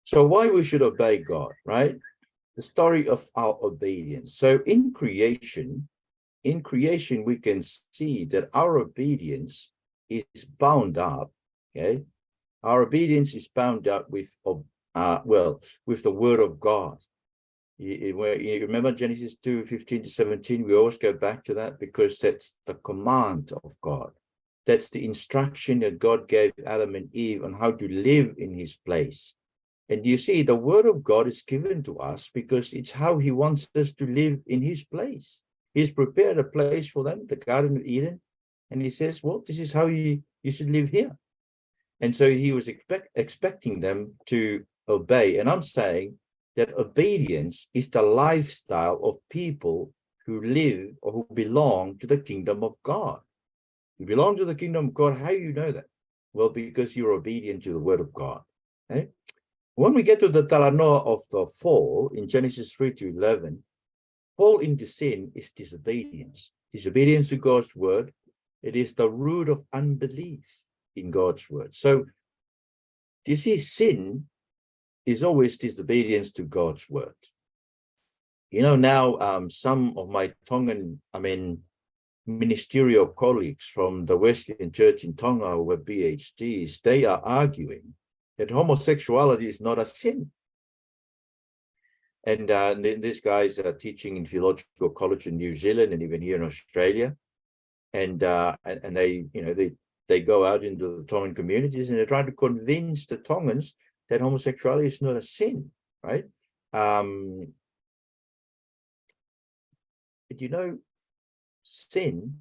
So why we should obey God, right? The story of our obedience. So in creation, we can see that our obedience is bound up, okay? Our obedience is bound up with, with the word of God. You remember Genesis 2:15-17? We always go back to that because that's the command of God. That's the instruction that God gave Adam and Eve on how to live in his place. And you see, the word of God is given to us because it's how he wants us to live in his place. He's prepared a place for them, the Garden of Eden. And he says, well, this is how you should live here. And so he was expecting them to obey. And I'm saying that obedience is the lifestyle of people who live or who belong to the kingdom of God. You belong to the kingdom of God. How do you know that? Well, because you're obedient to the word of God. Okay? When we get to the talanoa of the fall in Genesis 3-11, fall into sin is disobedience. Disobedience to God's word. It is the root of unbelief in God's word. So, do you see, sin is always disobedience to God's word. You know, now some of my Tongan, ministerial colleagues from the Wesleyan Church in Tonga who were PhDs, they are arguing that homosexuality is not a sin. And these guys are teaching in theological college in New Zealand and even here in Australia. And they go out into the Tongan communities and they try to convince the Tongans that homosexuality is not a sin, right? But you know, sin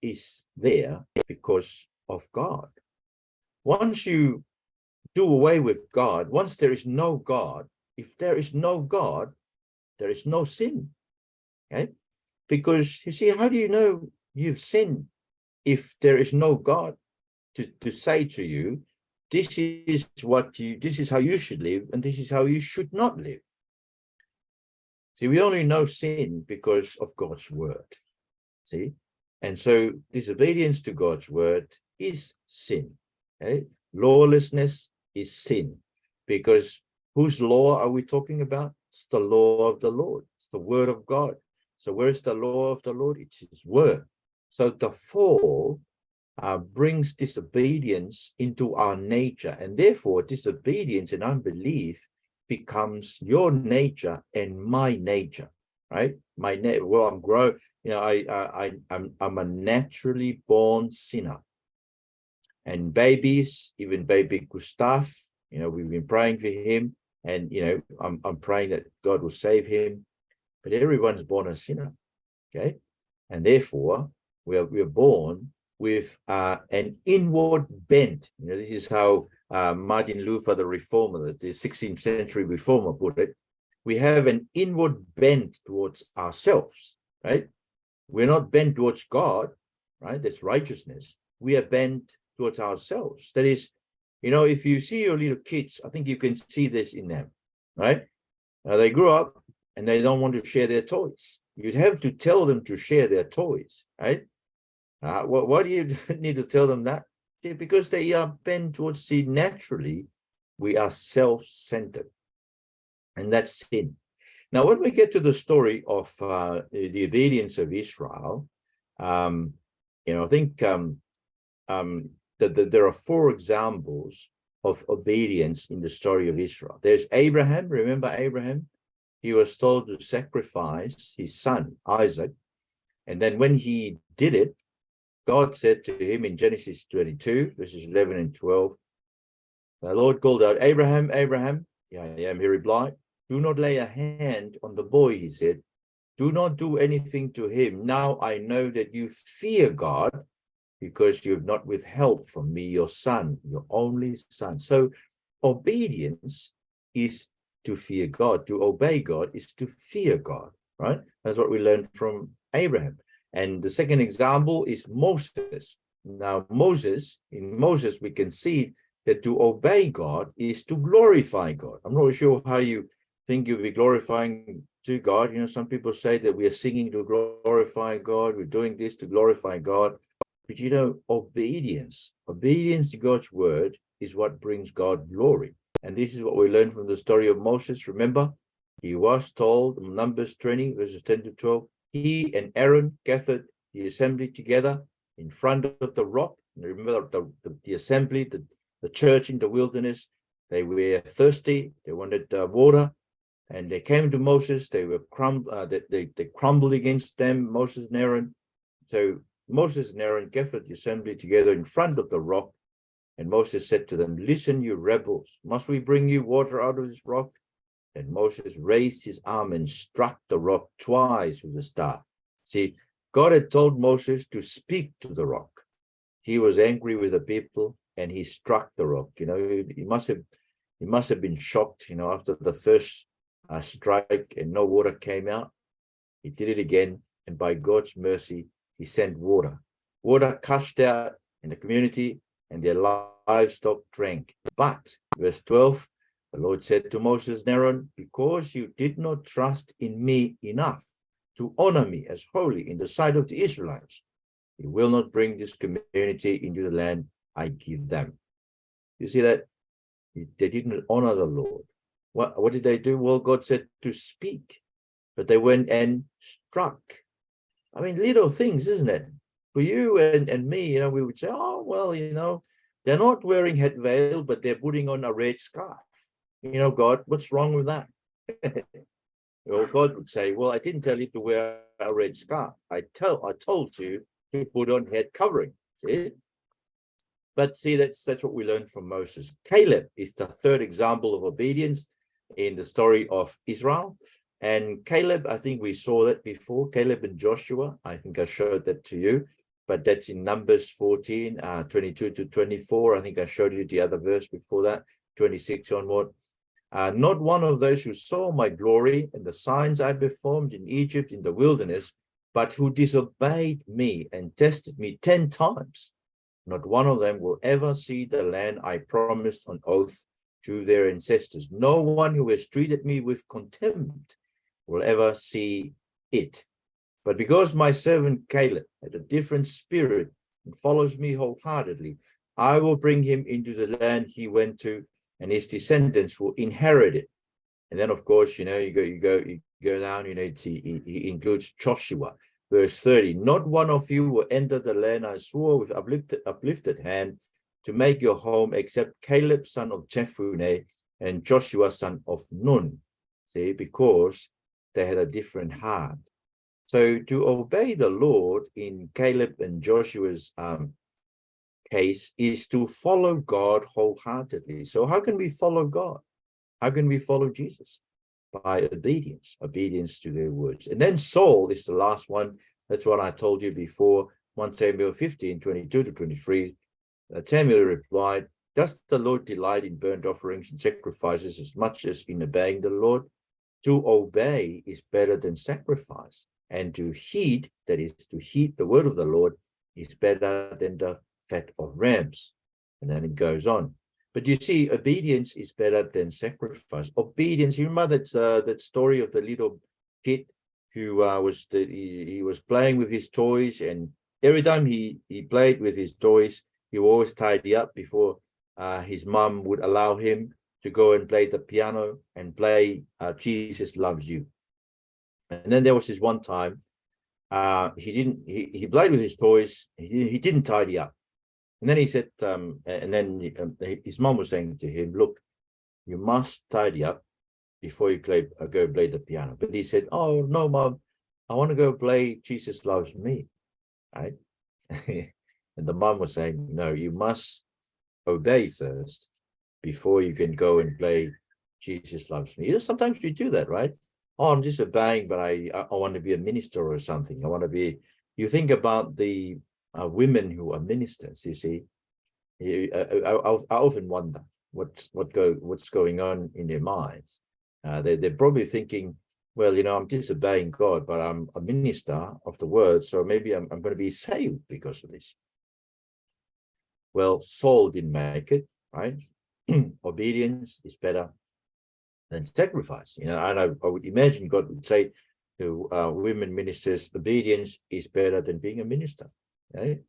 is there because of God. Once you do away with God, once there is no God, if there is no God, there is no sin, okay? Because you see, how do you know you've sinned if there is no God to say to you, this is how you should live, and this is how you should not live? See, we only know sin because of God's word. See? And so disobedience to God's word is sin. Okay? Lawlessness is sin. Because whose law are we talking about? It's the law of the Lord. It's the word of God. So where is the law of the Lord? It's his word. So the fall brings disobedience into our nature. And therefore, disobedience and unbelief becomes your nature and my nature, right? I'm grown. You know, I'm a naturally born sinner. And babies, even baby Gustav, you know, we've been praying for him, and you know, I'm praying that God will save him. But everyone's born a sinner, okay? And therefore, we're born with an inward bent. You know, this is how Martin Luther, the reformer, the 16th century reformer, put it. We have an inward bent towards ourselves, right? We're not bent towards God, right? That's righteousness. We are bent towards ourselves. That is, you know, if you see your little kids, I think you can see this in them, right? They grew up and they don't want to share their toys. You'd have to tell them to share their toys, right? Why do you need to tell them that? Because they are bent towards naturally, we are self-centered. And that's sin. Now, when we get to the story of the obedience of Israel, you know, I think that there are 4 examples of obedience in the story of Israel. There's Abraham. Remember Abraham? He was told to sacrifice his son, Isaac. And then when he did it, God said to him in Genesis 22, verses 11 and 12, the Lord called out, Abraham, Abraham. Here I am, he replied. Do not lay a hand on the boy, he said. Do not do anything to him. Now I know that you fear God, because you have not withheld from me your son, your only son. So obedience is to fear God. To obey God is to fear God, right? That's what we learned from Abraham. And the second example is Moses. Now, in Moses, we can see that to obey God is to glorify God. I'm not sure how you think you'll be glorifying to God. You know, some people say that we are singing to glorify God. We're doing this to glorify God. But you know, obedience to God's word is what brings God glory. And this is what we learn from the story of Moses. Remember, he was told in Numbers 20, verses 10 to 12, he and Aaron gathered the assembly together in front of the rock. And remember the assembly, the church in the wilderness, they were thirsty, they wanted water, and they came to Moses. They were they crumbled against them, Moses and Aaron. So Moses and Aaron gathered the assembly together in front of the rock, and Moses said to them, listen, you rebels, must we bring you water out of this rock? And Moses raised his arm and struck the rock twice with the staff. See, God had told Moses to speak to the rock. He was angry with the people and he struck the rock. You know, he must have been shocked, you know, after the first strike and no water came out. He did it again, and by God's mercy, he sent water. Water gushed out in the community, and their livestock drank. But, verse 12, the Lord said to Moses and Aaron, because you did not trust in me enough to honor me as holy in the sight of the Israelites, you will not bring this community into the land I give them. You see that? They didn't honor the Lord. What did they do? Well, God said to speak, but they went and struck. I mean, little things, isn't it? For you and me, you know, we would say, oh, well, you know, they're not wearing head veil, but they're putting on a red scarf. You know, God, what's wrong with that? Well, God would say, well, I didn't tell you to wear a red scarf. I told you to put on head covering. See? But see, that's what we learned from Moses. Caleb is the third example of obedience in the story of Israel. And Caleb, I think we saw that before. Caleb and Joshua, I think I showed that to you. But that's in Numbers 14, 22 to 24. I think I showed you the other verse before that, 26 onward. Not one of those who saw my glory and the signs I performed in Egypt in the wilderness, but who disobeyed me and tested me 10 times. Not one of them will ever see the land I promised on oath to their ancestors. No one who has treated me with contempt will ever see it. But because my servant Caleb had a different spirit and follows me wholeheartedly, I will bring him into the land he went to, and his descendants will inherit it. And then, of course, you know, you go down, you know, he includes Joshua, verse 30. Not one of you will enter the land I swore with uplifted hand to make your home, except Caleb, son of Jephunneh, and Joshua, son of Nun. See, because they had a different heart. So to obey the Lord in Caleb and Joshua's case is to follow God wholeheartedly. So how can we follow God? How can we follow Jesus? By obedience to their words. And then Saul is the last one. That's what I told you before, 1 Samuel 15, 22 to 23. Samuel replied, does the Lord delight in burnt offerings and sacrifices as much as in obeying the Lord? To obey is better than sacrifice, and to heed, that is, to heed the word of the Lord, is better than the fat of rams. And then it goes on. But you see, obedience is better than sacrifice. Obedience, you remember that story of the little kid who he was playing with his toys, and every time he played with his toys, he would always tidy up before his mom would allow him to go and play the piano and play Jesus Loves You. And then there was this one time he played with his toys, he didn't tidy up. And then he said, and then his mom was saying to him, look, you must tidy up before you go play the piano. But he said, oh, no, Mom, I want to go play Jesus Loves Me, right? And the mom was saying, no, you must obey first before you can go and play Jesus Loves Me. You know, sometimes you do that, right? Oh, I'm just obeying, but I want to be a minister or something. I want to be, you think about the women who are ministers, you see. I often wonder what's going on in their minds. They're probably thinking, well, you know, I'm disobeying God, but I'm a minister of the word, so maybe I'm going to be saved because of this. Well, Saul didn't make it, right? Obedience is better than sacrifice. You know, and I would imagine God would say to women ministers, obedience is better than being a minister. Right?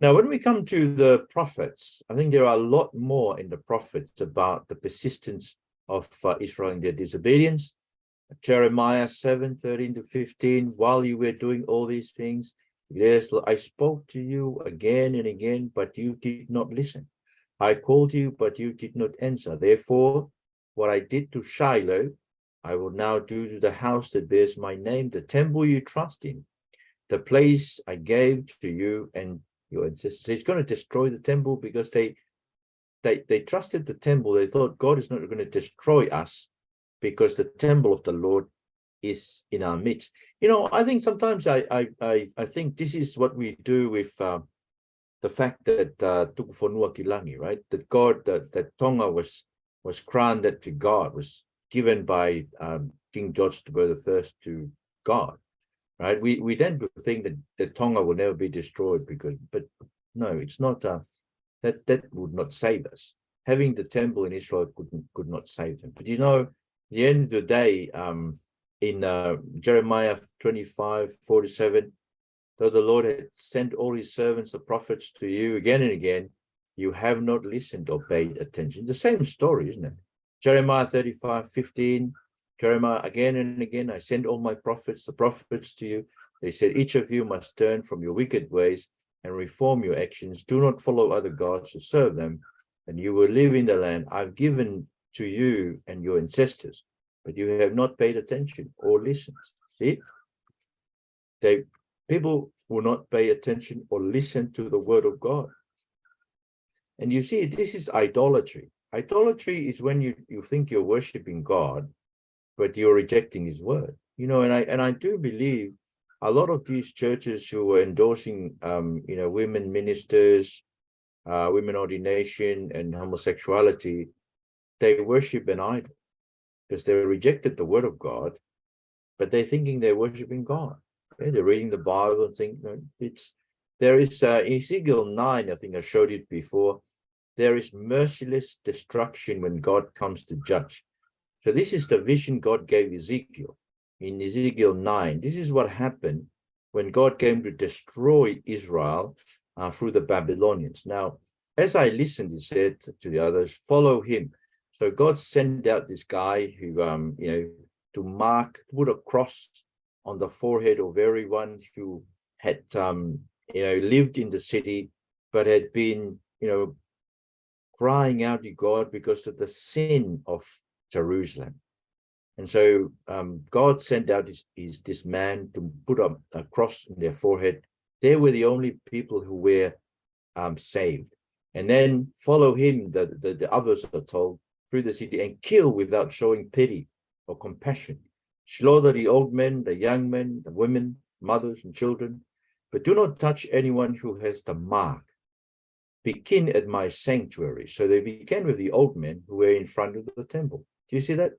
Now, when we come to the prophets, I think there are a lot more in the prophets about the persistence of Israel in their disobedience. Jeremiah 7:13-15, while you were doing all these things, yes, I spoke to you again and again, but you did not listen. I called you, but you did not answer. Therefore, what I did to Shiloh, I will now do to the house that bears my name, the temple you trust in, the place I gave to you and your ancestors. He's going to destroy the temple because they trusted the temple. They thought God is not going to destroy us because the temple of the Lord is in our midst. You know, I think sometimes I think this is what we do with the fact that Tukufonua Kilangi, right? That God, that Tonga was granted to God, was given by King George I to God, right? We tend to think that Tonga will never be destroyed but no, it's not. That would not save us. Having the temple in Israel could not save them. But you know, at the end of the day, in Jeremiah 25:47, though the Lord had sent all his servants, the prophets, to you again and again, you have not listened or paid attention. The same story, isn't it? Jeremiah 35:15, Jeremiah again and again, I send all my prophets, the prophets to you. They said, each of you must turn from your wicked ways and reform your actions. Do not follow other gods to serve them, and you will live in the land I've given to you and your ancestors. But you have not paid attention or listened. See? People will not pay attention or listen to the word of God. And you see, this is idolatry. Idolatry is when you think you're worshiping God, but you're rejecting his word. You know, and I do believe a lot of these churches who are endorsing women ministers, women ordination and homosexuality, they worship an idol because they rejected the word of God, but they're thinking they're worshiping God. Okay? They're reading the Bible and think there is Ezekiel 9, I think I showed it before. There is merciless destruction when God comes to judge. So this is the vision God gave Ezekiel in Ezekiel 9. This is what happened when God came to destroy Israel through the Babylonians. Now, as I listened, he said to the others, follow him. So God sent out this guy who, to mark, put a cross on the forehead of everyone who had, lived in the city, but had been, crying out to God because of the sin of Jerusalem. And so God sent out this man to put a cross in their forehead. They were the only people who were saved. And then follow him, the others are told, through the city and kill without showing pity or compassion. Slaughter the old men, the young men, the women, mothers and children, but do not touch anyone who has the mark. Begin at my sanctuary. So they began with the old men who were in front of the temple. Do you see that?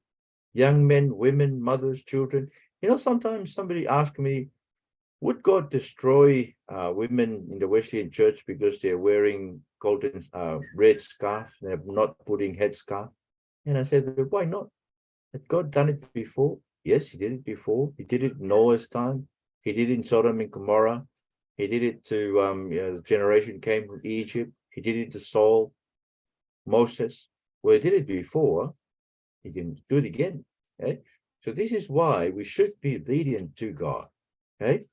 Young men, women, mothers, children. You know, sometimes somebody asked me, would God destroy women in the Wesleyan church because they're wearing golden red scarf and they're not putting headscarf? And I said, why not? Had God done it before? Yes, he did it before. He did it in Noah's time. He did it in Sodom and Gomorrah. He did it to the generation came from Egypt. He did it to Saul, Moses. Well, he did it before. He can do it again. Okay, so this is why we should be obedient to God. Okay,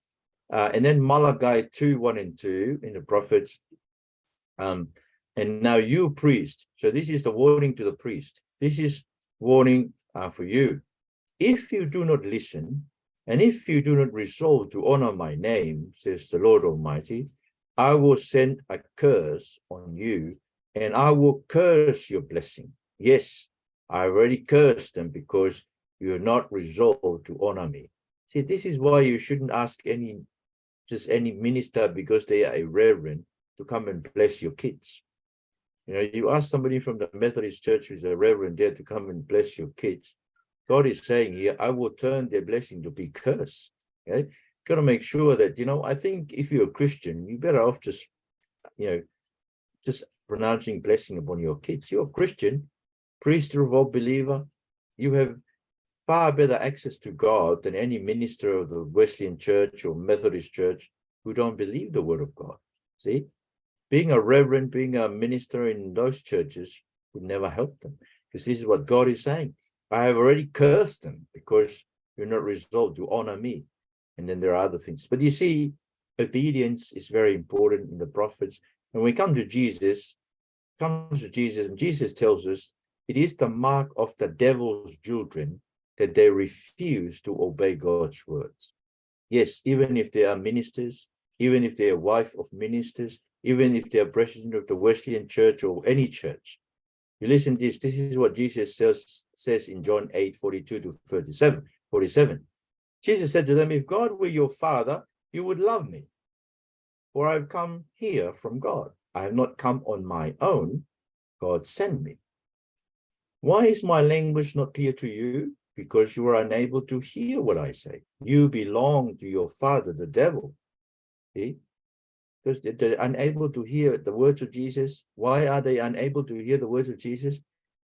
and then Malachi 2:1-2 in the prophets. And now you priest. So this is the warning to the priest. This is warning for you. If you do not listen, and if you do not resolve to honor my name, says the Lord Almighty, I will send a curse on you, and I will curse your blessing. Yes, I already cursed them because you are not resolved to honor me. See, this is why you shouldn't ask any minister because they are a reverend to come and bless your kids. You know, you ask somebody from the Methodist Church who's a reverend there to come and bless your kids. God is saying here, I will turn their blessing to be cursed. Okay, got to make sure that, I think if you're a Christian, you're better off just pronouncing blessing upon your kids. You're a Christian, priest of all believer. You have far better access to God than any minister of the Wesleyan Church or Methodist Church who don't believe the word of God. See, Being a reverend, being a minister in those churches would never help them, because this is what God is saying. I have already cursed them because you're not resolved to honor me. And then there are other things. But you see, obedience is very important in the prophets. When we come to Jesus, and Jesus tells us it is the mark of the devil's children that they refuse to obey God's words. Yes, even if they are ministers, even if they are wife of ministers, even if they are president of the Wesleyan Church or any church. You listen to this. This is what Jesus says in John 8:42-47. Jesus said to them, if God were your father, you would love me, for I've come here from God. I have not come on my own. God sent me. Why is my language not clear to you? Because you are unable to hear what I say. You belong to your father, the devil. See? Because they're unable to hear the words of Jesus. Why are they unable to hear the words of Jesus?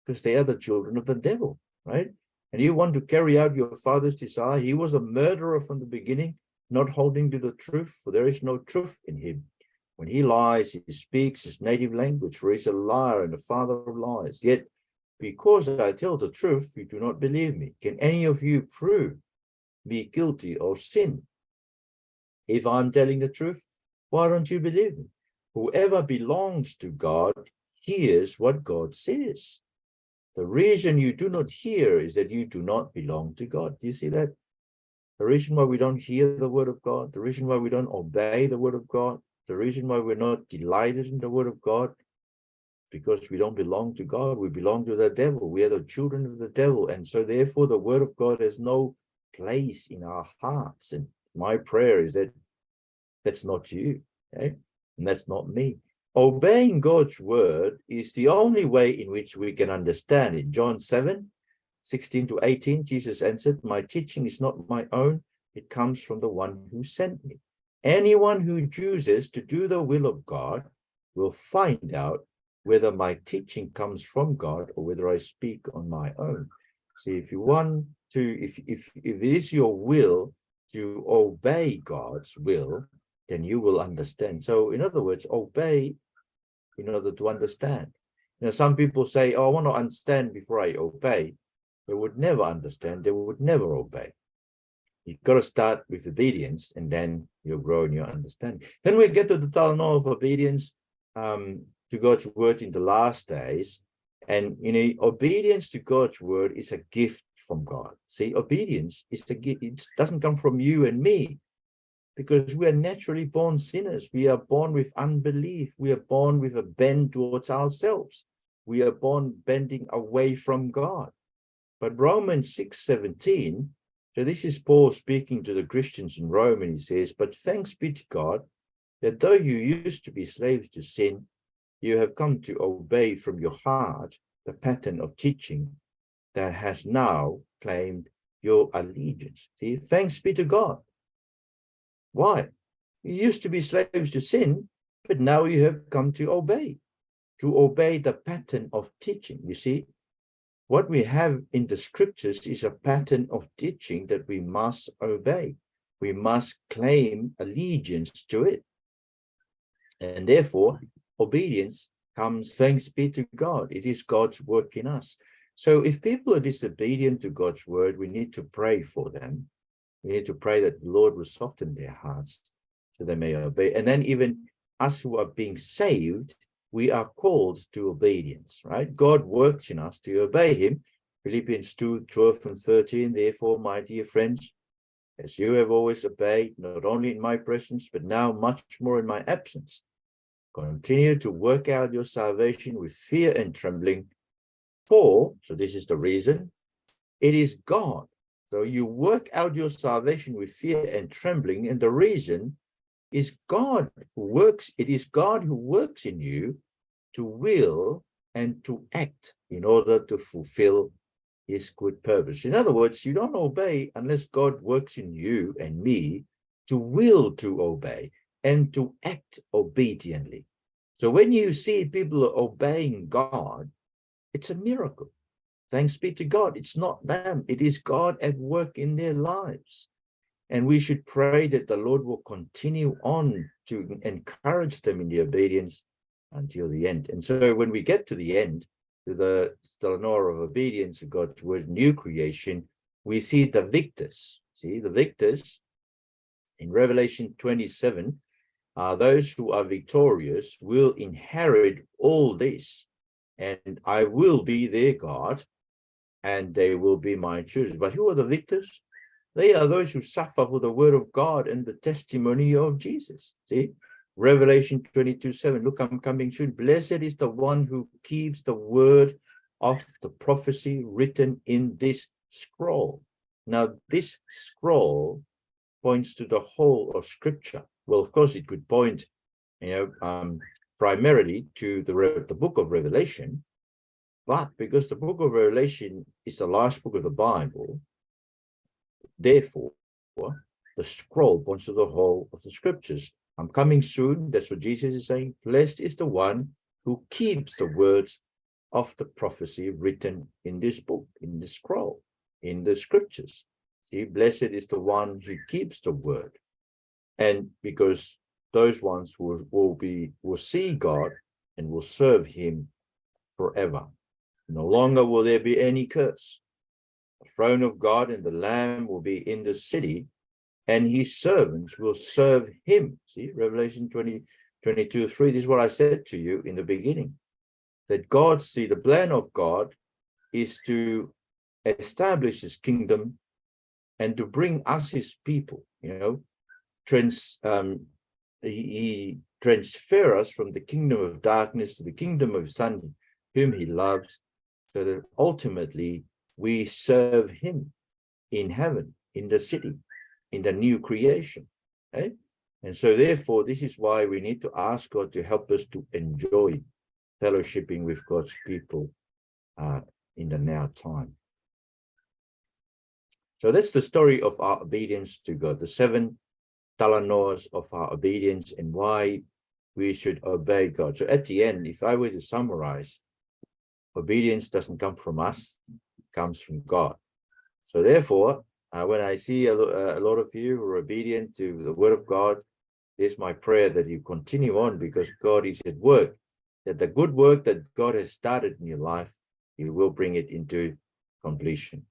Because they are the children of the devil, right? And you want to carry out your father's desire. He was a murderer from the beginning, not holding to the truth, for there is no truth in him. When he lies, he speaks his native language, for he's a liar and the father of lies. Yet, because I tell the truth, you do not believe me. Can any of you prove me guilty of sin? If I'm telling the truth, why don't you believe me? Whoever belongs to God hears what God says. The reason you do not hear is that you do not belong to God. Do you see that? The reason why we don't hear the word of God, the reason why we don't obey the word of God, the reason why we're not delighted in the word of God, because we don't belong to God. We belong to the devil. We are the children of the devil. And so therefore the word of God has no place in our hearts. And my prayer is that that's not you, okay? And that's not me. Obeying God's word is the only way in which we can understand it. John 7:16-18, Jesus answered, my teaching is not my own. It comes from the one who sent me. Anyone who chooses to do the will of God will find out whether my teaching comes from God or whether I speak on my own. See, if you want to, if it is your will to obey God's will, then you will understand. So in other words, obey in order to understand. You know, some people say, oh, I want to understand before I obey. They would never understand. They would never obey. You've got to start with obedience, and then you'll grow in your understanding. Then we get to the talent of obedience to God's word in the last days. And, you know, obedience to God's word is a gift from God. See, obedience is a gift. It doesn't come from you and me, because we are naturally born sinners. We are born with unbelief. We are born with a bend towards ourselves. We are born bending away from God. But Romans 6:17, so this is Paul speaking to the Christians in Rome, and he says, but thanks be to God that though you used to be slaves to sin, you have come to obey from your heart the pattern of teaching that has now claimed your allegiance. See, thanks be to God. Why? You used to be slaves to sin, but now you have come to obey the pattern of teaching. You see, what we have in the scriptures is a pattern of teaching that we must obey. We must claim allegiance to it. And therefore, obedience comes, thanks be to God. It is God's work in us. So if people are disobedient to God's word, we need to pray for them. We need to pray that the Lord will soften their hearts so they may obey. And then even us who are being saved, we are called to obedience, right? God works in us to obey him. Philippians 2:12-13, therefore, my dear friends, as you have always obeyed, not only in my presence, but now much more in my absence, continue to work out your salvation with fear and trembling. For, so this is the reason, it is God. So you work out your salvation with fear and trembling, and the reason is God who works. It is God who works in you to will and to act in order to fulfill his good purpose. In other words, you don't obey unless God works in you and me to will to obey and to act obediently. So when you see people obeying God, it's a miracle. Thanks be to God. It's not them. It is God at work in their lives. And we should pray that the Lord will continue on to encourage them in the obedience until the end. And so when we get to the end, to the Stellanor of obedience of God's word, new creation, we see the victors. See, the victors in Revelation 27 are those who are victorious, will inherit all this, and I will be their God, and they will be my children. But who are the victors? They are those who suffer for the word of God and the testimony of Jesus. See, Revelation 22:7, look, I'm coming soon. Blessed is the one who keeps the word of the prophecy written in this scroll. Now, this scroll points to the whole of Scripture. Well, of course, it could point, primarily to the book of Revelation, but because the book of Revelation is the last book of the Bible, therefore, the scroll points to the whole of the Scriptures. I'm coming soon. That's what Jesus is saying. Blessed is the one who keeps the words of the prophecy written in this book, in the scroll, in the Scriptures. See, blessed is the one who keeps the word. And because those ones will see God and will serve him forever. No longer will there be any curse. The throne of God and the Lamb will be in the city, and his servants will serve him. See, Revelation 22:3. This is what I said to you in the beginning. That the plan of God is to establish his kingdom and to bring us his people, he transfer us from the kingdom of darkness to the kingdom of Son, whom he loves, so that ultimately we serve him in heaven, in the city, in the new creation. Okay? And so therefore, this is why we need to ask God to help us to enjoy fellowshipping with God's people in the now time. So that's the story of our obedience to God, the 7 Talanors of our obedience and why we should obey God. So at the end, if I were to summarize, obedience doesn't come from us, it comes from God. So therefore, when I see a lot of you who are obedient to the word of God, it's my prayer that you continue on, because God is at work, that the good work that God has started in your life, he will bring it into completion.